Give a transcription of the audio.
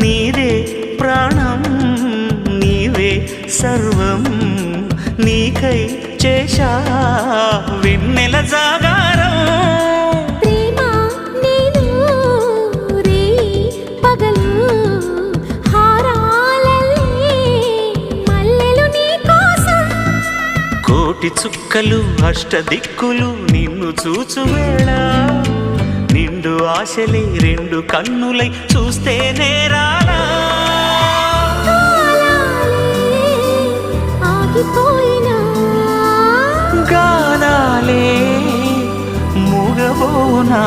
నీదే ప్రాణం నీవే సర్వం నీకై చేశా వెన్నెల జాగారం ప్రేమ నేను రే పగలు హారాలల్లే మల్లెలు నీ కోసం కోటి చుక్కలు అష్టదిక్కులు నిన్ను చూచువేళ నిండు ఆశలే రెండు కన్నులై చూస్తే నేరాలా ఆగిపోయినా గానాలే మూగబోనా